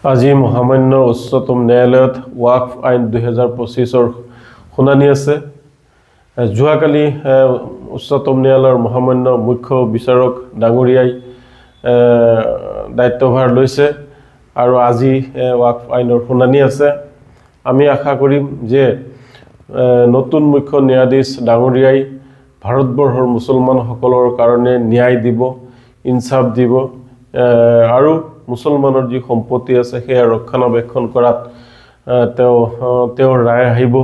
আজি মহামান্য উচ্চতম ন্যায়ালয়ত ওয়াকফ আইন 2025 শুনানি আছে। যোৱাকালি উচ্চতম ন্যায়ালয়ৰ মহামান্য মুখ্য বিচাৰক ডাঙৰীয়াই দায়িত্বভাৰ লৈছে আৰু আজি ওয়াকফ আইনৰ শুনানি আছে। আমি আশা কৰিম যে নতুন মুখ্য ন্যায়াধীশ ডাঙৰীয়াই ভাৰতবৰ্ষৰ মুছলমানসকলৰ কাৰণে ন্যায় দিব, ইনসাফ দিব আৰু মুছলমানৰ যি সম্পত্তি আছে সেয়া ৰক্ষণাবেক্ষণ কৰাত তেওঁৰ ৰায় আহিব।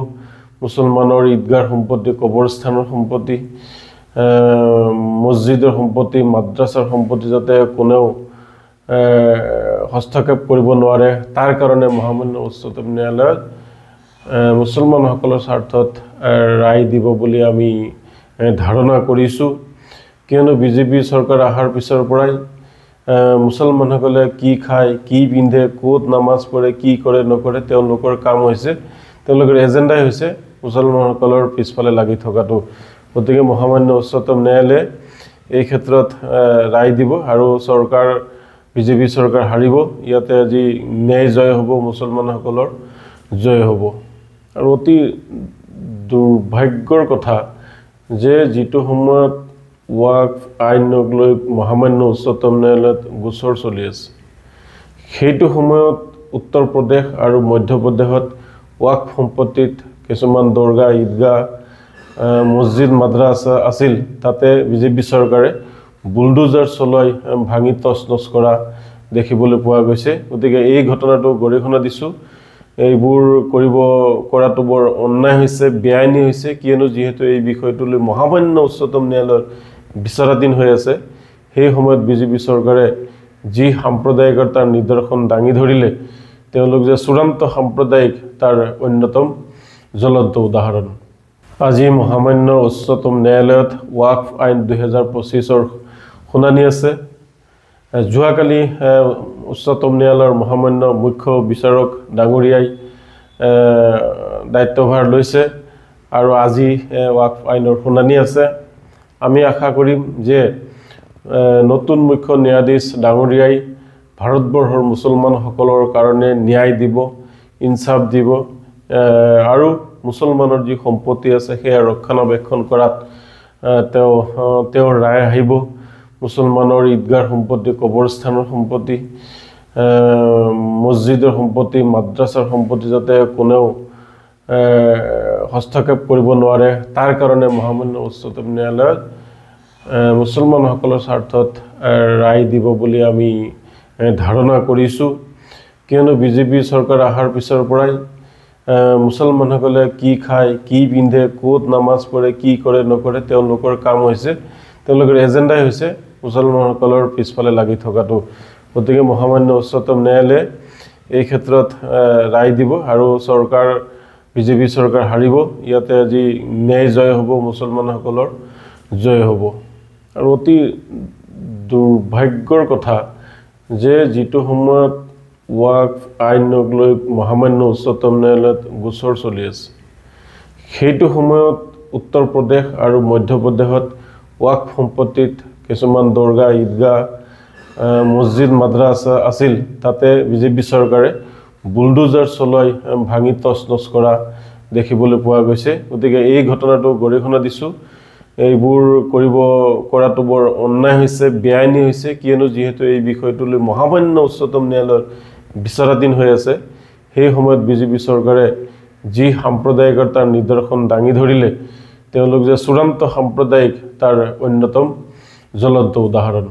মুছলমানৰ ঈদগাহ সম্পত্তি, কবৰস্থানৰ সম্পত্তি, মছজিদৰ সম্পত্তি, মাদ্ৰাছাৰ সম্পত্তি যাতে কোনেও হস্তক্ষেপ কৰিব নোৱাৰে, তাৰ কাৰণে মহামান্য উচ্চতম ন্যায়ালয়ত মুছলমানসকলৰ স্বাৰ্থত ৰায় দিব বুলি আমি ধাৰণা কৰিছোঁ। কিয়নো বিজেপি চৰকাৰ অহাৰ পিছৰ পৰাই মুছলমানসকলে কি খায়, কি পিন্ধে, ক'ত নামাজ পঢ়ে, কি কৰে নকৰে, তেওঁলোকৰ কাম হৈছে, তেওঁলোকৰ এজেণ্ডাই হৈছে মুছলমানসকলৰ পিছফালে লাগি থকাটো। গতিকে মহামান্য উচ্চতম ন্যায়ালয়ে এই ক্ষেত্ৰত ৰায় দিব আৰু বিজেপি চৰকাৰ হাৰিব। ইয়াতে আজি ন্যায় জয় হ'ব, মুছলমানসকলৰ জয় হ'ব। আৰু অতি দুৰ্ভাগ্যৰ কথা যে যিটো সময়ত ওয়াকফ আইনক লৈ মহামান্য উচ্চতম ন্যায়ালয়ত গোচৰ চলি আছে, সেইটো সময়ত উত্তৰ প্ৰদেশ আৰু মধ্যপ্ৰদেশত ওয়াকফ সম্পত্তিত কিছুমান দৰগাহ, ঈদগাহ, মছজিদ, মাদ্ৰাছা আছিল। তাতে বিজেপি চৰকাৰে বুলডোজাৰ চলাই ভাঙি তছনছ কৰা দেখিবলৈ পোৱা গৈছে। গতিকে এই ঘটনাটো গৰিহণা দিছোঁ। এইবোৰ কৰাটো বৰ অন্যায় হৈছে, বেআইনী হৈছে। কিয়নো যিহেতু এই বিষয়টো লৈ মহামান্য উচ্চতম ন্যায়ালয়ৰ বিচাৰাধীন হৈ আছে, সেই সময়ত বিজেপি চৰকাৰে যি সাম্প্ৰদায়িকতাৰ নিদৰ্শন দাঙি ধৰিলে, তেওঁলোক যে চূড়ান্ত সাম্প্ৰদায়িক তাৰ অন্যতম জ্বলন্ত উদাহৰণ। আজি মহামান্য উচ্চতম ন্যায়ালয়ত ওয়াকফ আইন 2025 শুনানি আছে। যোৱাকালি উচ্চতম ন্যায়ালয়ৰ মহামান্য মুখ্য বিচাৰক ডাঙৰীয়াই দায়িত্বভাৰ লৈছে আৰু আজি ওয়াকফ আইনৰ শুনানি আছে। আমি আশা কৰিম যে নতুন মুখ্য ন্যায়াধীশ ডাঙৰীয়াই ভাৰতবৰ্ষৰ মুছলমানসকলৰ কাৰণে ন্যায় দিব, ইনসাফ দিব আৰু মুছলমানৰ যি সম্পত্তি আছে সেয়া ৰক্ষণাবেক্ষণ কৰাত তেওঁৰ ৰায় আহিব। মুছলমানৰ ঈদগাহ সম্পত্তি, কবৰস্থানৰ সম্পত্তি, মছজিদৰ সম্পত্তি, মাদ্ৰাছাৰ সম্পত্তি যাতে কোনেও হস্তক্ষেপ কৰিব নোৱাৰে, তাৰ কাৰণে মহামান্য উচ্চতম ন্যায়ালয়ত মুছলমানসকলৰ স্বাৰ্থত ৰায় দিব বুলি আমি ধাৰণা কৰিছোঁ। কিয়নো বিজেপি চৰকাৰ অহাৰ পিছৰ পৰাই মুছলমানসকলে কি খায়, কি পিন্ধে, ক'ত নামাজ পঢ়ে, কি কৰে নকৰে, তেওঁলোকৰ কাম হৈছে, তেওঁলোকৰ এজেণ্ডাই হৈছে মুছলমানসকলৰ পিছফালে লাগি থকাটো। গতিকে মহামান্য উচ্চতম ন্যায়ালয়ে এই ক্ষেত্ৰত ৰায় দিব আৰু বিজেপি চৰকাৰ হাৰিব। ইয়াতে আজি ন্যায় জয় হ'ব, মুছলমানসকলৰ জয় হ'ব। আৰু অতি দুৰ্ভাগ্যৰ কথা যে যিটো সময়ত ওয়াকফ আইনক লৈ মহামান্য উচ্চতম ন্যায়ালয়ত গোচৰ চলি আছে, সেইটো সময়ত উত্তৰ প্ৰদেশ আৰু মধ্যপ্ৰদেশত ওয়াকফ সম্পত্তিত কিছুমান দৰগাহ, ঈদগাহ, মছজিদ, মাদ্ৰাছা আছিল। তাতে বিজেপি চৰকাৰে বুলডোজাৰ চলাই ভাঙি তছনছ কৰা দেখিবলৈ পোৱা গৈছে। গতিকে এই ঘটনাটো গৰিহণা দিছোঁ। এইবোৰ কৰাটো বৰ অন্যায় হৈছে, বেআইনী হৈছে। কিয়নো যিহেতু এই বিষয়টো লৈ মহামান্য উচ্চতম ন্যায়ালয়ৰ বিচাৰাধীন হৈ আছে, সেই সময়ত বিজেপি চৰকাৰে যি সাম্প্ৰদায়িকতাৰ নিদৰ্শন দাঙি ধৰিলে, তেওঁলোক যে চূড়ান্ত সাম্প্ৰদায়িক তাৰ অন্যতম জ্বলন্ত উদাহৰণ।